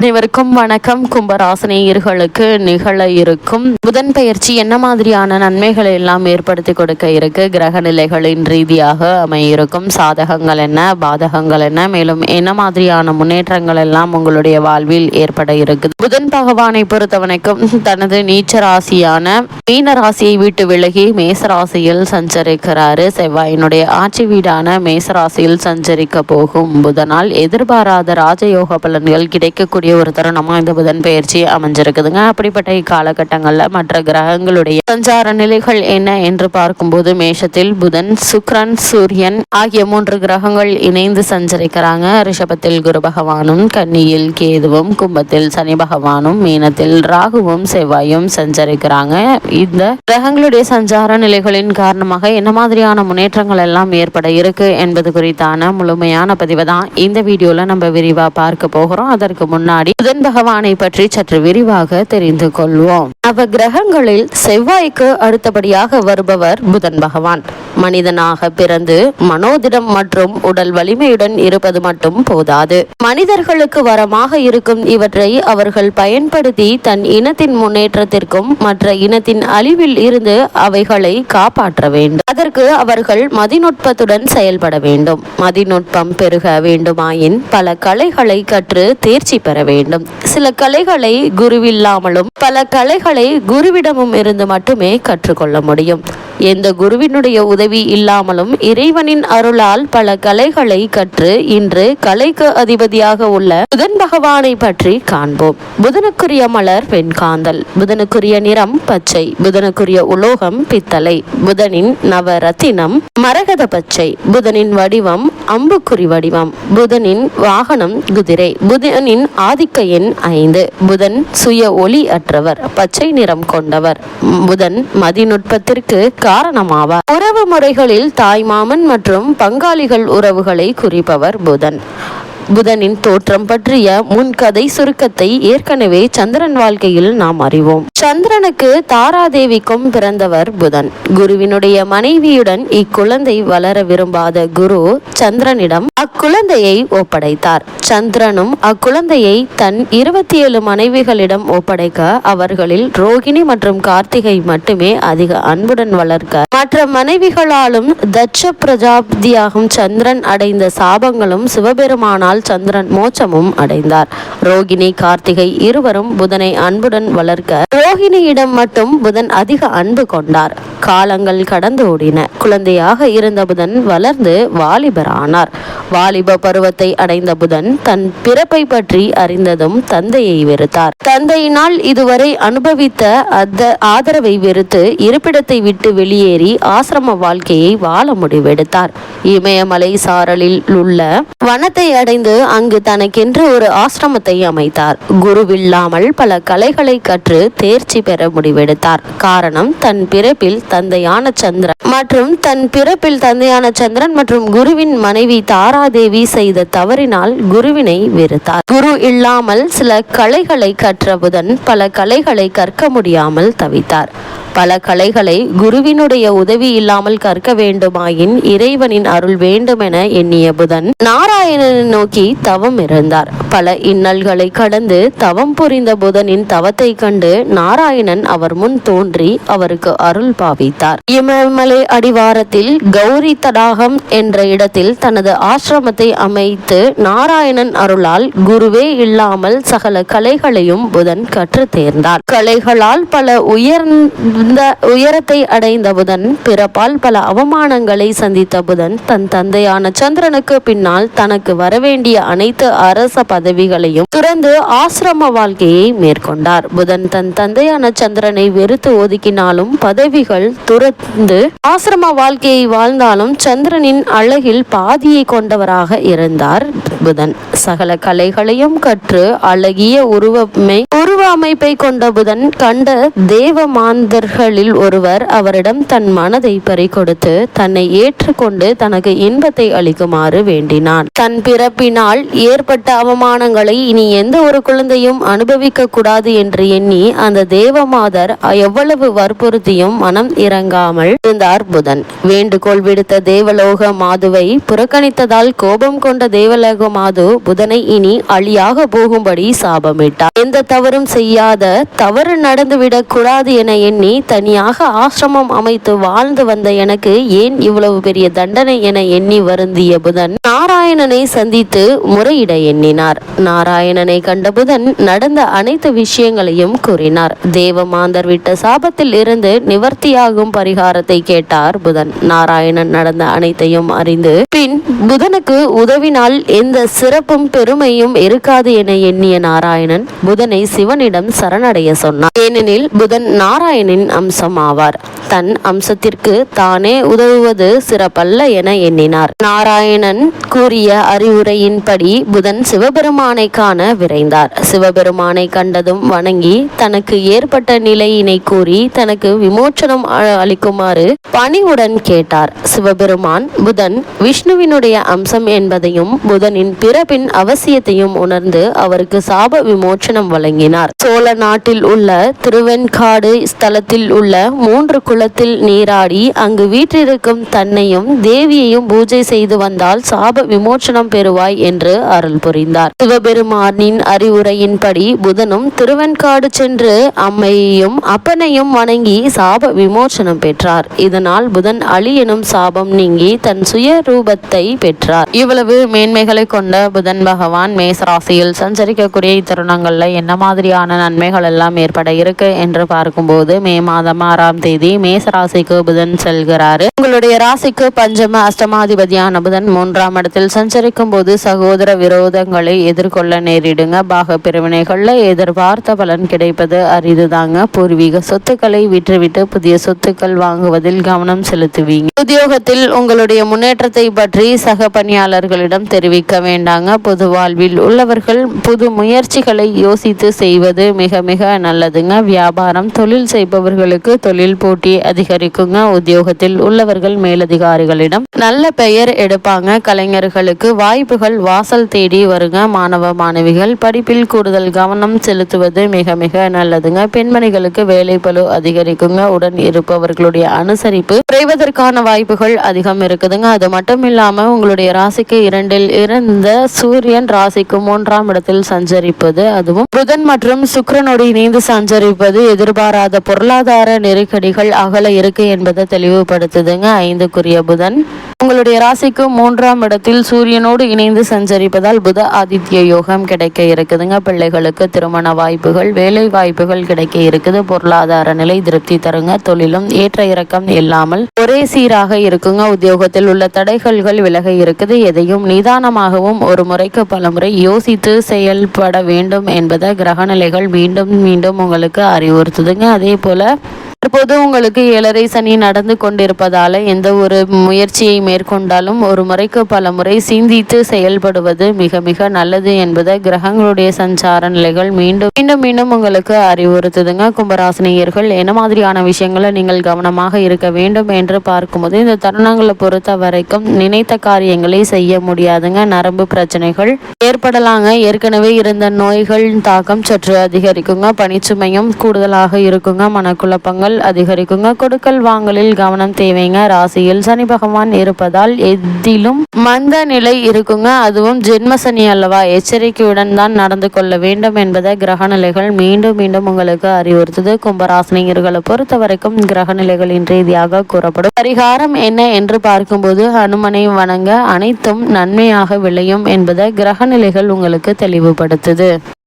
அனைவருக்கும் வணக்கம். கும்பராசினியர்களுக்கு நிகழ இருக்கும் புதன் பெயர்ச்சி என்ன மாதிரியான நன்மைகளை எல்லாம் ஏற்படுத்தி கொடுக்க இருக்கு, கிரக நிலைகளின் ரீதியாக அமையிருக்கும் சாதகங்கள் என்ன, பாதகங்கள் என்ன, மேலும் என்ன மாதிரியான முன்னேற்றங்கள் எல்லாம் உங்களுடைய வாழ்வில் ஏற்பட இருக்குது. புதன் பகவானை பொறுத்தவரைக்கும் தனது நீச்ச ராசியான மீன ராசியை விட்டு விலகி மேசராசியில் சஞ்சரிக்கிறாரு. செவ்வாயினுடைய ஆட்சி வீடான மேசராசியில் சஞ்சரிக்க போகும் புதனால் எதிர்பாராத ராஜயோக பலன்கள் கிடைக்கக்கூடிய ஒரு தருணமா இந்த புதன் பெயர்ச்சி அமைஞ்சிருக்குதுங்க. அப்படிப்பட்ட இக்காலகட்டங்கள்ல மற்ற கிரகங்களுடைய சஞ்சார நிலைகள் என்ன என்று பார்க்கும்போது, மேஷத்தில் புதன், சுக்கிரன், சூரியன் ஆகிய 3 கிரகங்கள் இணைந்து சஞ்சரிக்கிறாங்க. ரிஷபத்தில் குரு பகவானும், கன்னியில் கேதுவும், கும்பத்தில் சனி பகவானும், மீனத்தில் ராகுவும் செவ்வாயும் சஞ்சரிக்கிறாங்க. இந்த கிரகங்களுடைய சஞ்சார நிலைகளின் காரணமாக என்ன மாதிரியான முன்னேற்றங்கள் எல்லாம் ஏற்பட இருக்கு என்பது குறித்தான முழுமையான பதிவை தான் இந்த வீடியோல நம்ம விரிவா பார்க்க போகிறோம். அதற்கு முன்னாடி புதன் பகவானை பற்றி சற்று விரிவாக தெரிந்து கொள்வோம். நவ கிரகங்களில் செவ்வாய்க்கு அடுத்தபடியாக வருபவர் புதன் பகவான். மனிதனாக பிறந்து மனோதிடம் மற்றும் உடல் வலிமையுடன் இருப்பது மட்டும் போதாது. மனிதர்களுக்கு வரமாக இருக்கும் இவற்றை அவர்கள் பயன்படுத்தி தன் இனத்தின் முன்னேற்றத்திற்கும் மற்ற இனத்தின் அழிவில் இருந்து அவைகளை காப்பாற்ற வேண்டும். அதற்கு அவர்கள் மதிநுட்பத்துடன் செயல்பட வேண்டும். மதிநுட்பம் பெருக வேண்டுமாயின் பல கலைகளை கற்று தேர்ச்சி பெற வேண்டும். சில கலைகளை குருவில்லாமலும் பல கலைகளை குருவிடமும் இருந்து மட்டுமே கற்றுக்கொள்ள முடியும். எந்த குருவினுடைய உதவி இல்லாமலும் இறைவனின் அருளால் பல கலைகளை கற்று இன்று கலைக்கு அதிபதியாக உள்ள புதன் பகவானை பற்றி காண்போம். புதனுக்குரிய மலர் வெண்காந்தல், புதனுக்குரிய நிறம் பச்சை, புதனுக்குரிய உலோகம் பித்தளை, புதனின் நவரத்தினம் மரகத பச்சை, புதனின் வடிவம் அம்புக்குறி வடிவம், புதனின் வாகனம் குதிரை, புதனின் ஆதிக்க எண் 5, புதன் சுய ஒளி அற்றவர், பச்சை நிறம் கொண்டவர், புதன் மதிநுட்பத்திற்கு காரணமாவார். உறவு முறைகளில் தாய்மாமன் மற்றும் பங்காளிகள் உறவுகளை குறிப்பவர் புதன். புதனின் தோற்றம் பற்றிய முன்கதை சுருக்கத்தை ஏற்கனவே சந்திரன் வாழ்க்கையில் நாம் அறிவோம். சந்திரனுக்கு தாராதேவிக்கும் பிறந்தவர் புதன். குருவினுடைய மனைவியுடன் இக்குழந்தை வளர விரும்பாத குரு சந்திரனிடம் அக்குழந்தையை ஒப்படைத்தார். சந்திரனும் அக்குழந்தையை தன் 27 மனைவிகளிடம் ஒப்படைக்க அவர்களில் ரோகிணி மற்றும் கார்த்திகை மட்டுமே அதிக அன்புடன் வளர்க்க மற்ற மனைவிகளாலும் தட்ச பிரஜாபதியாகும் சந்திரன் அடைந்த சாபங்களும் சிவபெருமானால் சந்திரன் மோட்சமும் அடைந்தார். ரோகிணி கார்த்திகை இருவரும் புதனை அன்புடன் வளர்க்க ரோகிணியிடம் மட்டும் புதன் அதிக அன்பு கொண்டார். காலங்கள் கடந்து ஓடின. குழந்தையாக இருந்த புதன் வளர்ந்து வாலிபரானார். வாலிப பருவத்தை அடைந்த புதன் தன் பிறப்பை பற்றி அறிந்ததும் தந்தையை வெறுத்தார். தந்தையினால் இதுவரை அனுபவித்த ஆதரவை வெறுத்து இருப்பிடத்தை விட்டு வெளியேறி ஆசிரம வாழ்க்கையை வாழ முடிவெடுத்தார். இமயமலை சாரலில் உள்ள வனத்தை அடைந்து அங்கு தனக்கென்று ஒரு ஆசிரமத்தை அமைத்தார். குருவில்லாமல் பல கலைகளை கற்று தேர்ச்சி பெற முடிவெடுத்தார். காரணம், தன் பிறப்பில் தந்தையான சந்திரன் மற்றும் குருவின் மனைவி தாராதேவி செய்த தவறினால் குருவினை வெறுத்தார். குரு இல்லாமல் சில கலைகளை கற்ற புதன் பல கலைகளை கற்க முடியாமல் தவித்தார். பல கலைகளை குருவினுடைய உதவி இல்லாமல் கற்க வேண்டுமாயின் இறைவனின் அருள் வேண்டுமென எண்ணிய புதன் நாராயணனை நோக்கி தவம் இருந்தார். பல இன்னல்களை கடந்து தவம் புரிந்த புதனின் தவத்தை கண்டு நாராயணன் அவர் முன் தோன்றி அவருக்கு அருள் பாவித்தார். இமயமலை அடிவாரத்தில் கௌரி தடாகம் என்ற இடத்தில் தனது ஆசிரமத்தை அமைத்து நாராயணன் அருளால் குருவே இல்லாமல் சகல கலைகளையும் புதன் கற்று தேர்ந்தார். கலைகளால் பல உயரத்தை அடைந்த புதன் பிறப்பால் பல அவமானங்களை சந்தித்த புதன் தன் தந்தையான சந்திரனுக்கு பின்னால் தனக்கு வரவேண்டிய அனைத்து அரச பதவிகளையும் துறந்து ஆசிரம வாழ்க்கையை மேற்கொண்டார். புதன் தன் தந்தையான சந்திரனை வெறுத்து ஒதுக்கினாலும் பதவிகள் துறந்து ஆசிரம வாழ்க்கையை வாழ்ந்தாலும் சந்திரனின் அழகில் பாதியை கொண்டவராக இருந்தார் புதன். சகல கலைகளையும் கற்று அழகிய உருவ தேவ அமைப்பை கொண்ட புதன் கண்ட தேவ மாந்தர்களில் ஒருவர் அவரிடம் தன் மனதை பறிகொடுத்து தன்னை ஏற்றுக்கொண்டு தனக்கு இன்பத்தை அளிக்குமாறு வேண்டினான். தன் பிறப்பினால் ஏற்பட்ட அவமானங்களை இனி எந்த ஒரு குழந்தையும் அனுபவிக்க கூடாது என்று எண்ணி அந்த தேவமாதர் எவ்வளவு வற்புறுத்தியும் மனம் இறங்காமல் இருந்தார் புதன். வேண்டுகோள் விடுத்த தேவலோக மாதுவை புறக்கணித்ததால் கோபம் கொண்ட தேவலோக மாது புதனை இனி அழியாக போகும்படி சாபமிட்டார். எந்த தவறும் செய்யாத, தவறு நடந்துவிடக் கூடாது என எண்ணி தனியாக ஆசிரமம் அமைத்து வாழ்ந்து வந்த எனக்கு ஏன் இவ்வளவு பெரிய தண்டனை என எண்ணி வருந்திய புதன் நாராயணனை சந்தித்து முறையிட எண்ணினார். நாராயணனை கண்ட புதன் நடந்த அனைத்து விஷயங்களையும் கூறினார். தேவமாந்தர் விட்ட சாபத்தில் இருந்து நிவர்த்தியாகும் பரிகாரத்தை கேட்டார் புதன். நாராயணன் நடந்த அனைத்தையும் அறிந்து பின் புதனுக்கு உதவினால் எந்த சிறப்பும் பெருமையும் இருக்காது என எண்ணிய நாராயணன் புதனை சிவனிடம் சரணடைய சொன்னார். ஏனெனில் புதன் நாராயணின் அம்சம் ஆவார். தன் அம்சத்திற்கு தானே உதவுவது சிறப்பல்ல என எண்ணினார். நாராயணன் கூறிய அறிவுரையின்படி புதன் சிவபெருமானை காண விரைந்தார். சிவபெருமானை கண்டதும் வணங்கி தனக்கு ஏற்பட்ட நிலையினை கூறி தனக்கு விமோச்சனம் அளிக்குமாறு பணிவுடன் கேட்டார். சிவபெருமான் புதன் விஷ்ணுவினுடைய அம்சம் என்பதையும் புதனின் பிறப்பின் அவசியத்தையும் உணர்ந்து அவருக்கு சாப விமோச்சனம் வழங்கினார். சோழ நாட்டில் உள்ள திருவெண்காடு ஸ்தலத்தில் உள்ள 3 குளத்தில் நீராடி அங்கு வீற்றிருக்கும் தன்னையும் தேவியையும் பூஜை செய்து வந்தால் சாப விமோச்சனம் பெறுவாய் என்று அருள் புரிந்தார். சிவபெருமானின் அறிவுரையின்படி புதனும் திருவெண்காடு சென்று அம்மையையும் அப்பனையும் வணங்கி சாப விமோச்சனம் பெற்றார். இதனால் புதன் அழி எனும் சாபம் நீங்கி தன் சுய ரூபத்தை பெற்றார். இவ்வளவு மேன்மைகளை கொண்ட புதன் பகவான் மேசராசியில் சஞ்சரிக்கக்கூடிய தருணங்கள்ல என்ன மாதிரியான நன்மைகள் எல்லாம் ஏற்பட இருக்கு என்று பார்க்கும்போது மே மாதம் 6ஆம் தேதி மேசராசிக்கு புதன் செல்கிறாரு. உங்களுடைய ராசிக்கு பஞ்சம அஷ்டமாதிபதியான புதன் 3ஆம் இடத்தில் சஞ்சரிக்கும் போது சகோதர விரோதங்களை எதிர்கொள்ள நேரிடுங்க. பாக பிரிவினைகள்ல எதிர்பார்த்த பலன் கிடைப்பது அரிதுதாங்க. பூர்வீக சொத்துக்களை விற்றுவிட்டு புதிய சொத்துக்கள் வாங்குவதில் கவனம் செலுத்துவீங்க. உத்தியோகத்தில் உங்களுடைய முன்னேற்றத்தை பற்றி சக பணியாளர்களிடம் தெரிவிக்க வேண்டாங்க. பொது வாழ்வில் உள்ளவர்கள் புது முயற்சிகளை யோசித்து செய்வது மிக மிக நல்லதுங்க. வியாபாரம் தொழில் செய்பவர்களுக்கு தொழில் போட்டி அதிகரிக்குங்க. உத்தியோகத்தில் உள்ளவர்கள் மேலதிகாரிகளிடம் நல்ல பெயர் எடுப்பாங்க. கலைஞர்களுக்கு வாய்ப்புகள் வாசல் தேடி வருங்க. மாணவ மாணவிகள் படிப்பில் கூடுதல் கவனம் செலுத்துவது மிக மிக நல்லதுங்க. பெண்மணிகளுக்கு வேலை பளு அதிகரிக்குங்க. உடன் இருப்பவர்களுடைய அனுசரிப்பு குறைவதற்கான வாய்ப்புகள் அதிகம் இருக்குதுங்க. அது மட்டும் இல்லாம உங்களுடைய ராசிக்கு 2இல் இருந்த சூரியன் ராசிக்கு 3ஆம் இடத்தில் சஞ்சரிப்பது, அதுவும் புதன் மற்றும் சுக்கிரனோடு இணைந்து சஞ்சரிப்பது எதிர்பாராத பொருளாதார நெருக்கடிகள் அகல இருக்கு என்பதை தெளிவுபடுத்துதுங்க. 5க்குரிய புதன் உங்களுடைய ராசிக்கு 3ஆம் இடத்தில் சூரியனோடு இணைந்து சஞ்சரிப்பதால் புத ஆதித்ய யோகம் கிடைக்க இருக்குதுங்க. பிள்ளைகளுக்கு திருமண வாய்ப்புகள், வேலை வாய்ப்புகள் கிடைக்க இருக்குது. பொருளாதார நிலை திருப்தி தருங்க. தொழிலும் ஏற்ற இறக்கம் இல்லாமல் ஒரே சீராக இருக்குங்க. உத்தியோகத்தில் உள்ள தடைகள்கள் விலக இருக்குது. எதையும் நிதானமாகவும் ஒரு முறைக்கு பல முறை யோசித்து செயல்பட வேண்டும் என்பதை கிரகநிலைகள் மீண்டும் மீண்டும் உங்களுக்கு அறிவுறுத்துதுங்க. அதே போல தற்போது உங்களுக்கு 7.5 சனி நடந்து கொண்டிருப்பதால எந்த ஒரு முயற்சியை மேற்கொண்டாலும் ஒரு முறைக்கு பல முறை சிந்தித்து செயல்படுவது மிக மிக நல்லது என்பதை கிரகங்களுடைய சஞ்சார நிலைகள் மீண்டும் மீண்டும் மீண்டும் உங்களுக்கு அறிவுறுத்துதுங்க. கும்பராசினியர்கள் என்ன மாதிரியான விஷயங்களை நீங்கள் கவனமாக இருக்க வேண்டும் என்று பார்க்கும்போது இந்த தருணங்களை பொறுத்த வரைக்கும் நினைத்த காரியங்களை செய்ய முடியாதுங்க. நரம்பு பிரச்சனைகள் ஏற்படலாங்க. ஏற்கனவே இருந்த நோய்கள் தாக்கம் சற்று அதிகரிக்குங்க. பணிச்சுமையும் கூடுதலாக இருக்குங்க. மனக்குழப்பங்கள் அதிகரிக்குங்க. கொடுக்கல் வாங்கலில் கவனம் தேவைங்க. ராசியில் சனி பகவான் இருப்பதால் எதிலும் மந்த நிலை இருக்குங்க. அதுவும் ஜென்ம சனி அல்லவா, எச்சரிக்கையுடன் தான் நடந்து கொள்ள வேண்டும் என்பதை கிரகநிலைகள் மீண்டும் மீண்டும் உங்களுக்கு அறிவுறுத்துது. கும்பராசினியர்களை பொறுத்த வரைக்கும் கிரகநிலைகளின் ரீதியாக கூறப்படும் பரிகாரம் என்ன என்று பார்க்கும்போது ஹனுமனை வணங்க அனைத்தும் நன்மையாக விளையும் என்பதை கிரகநிலைகள் உங்களுக்கு தெளிவுபடுத்துது.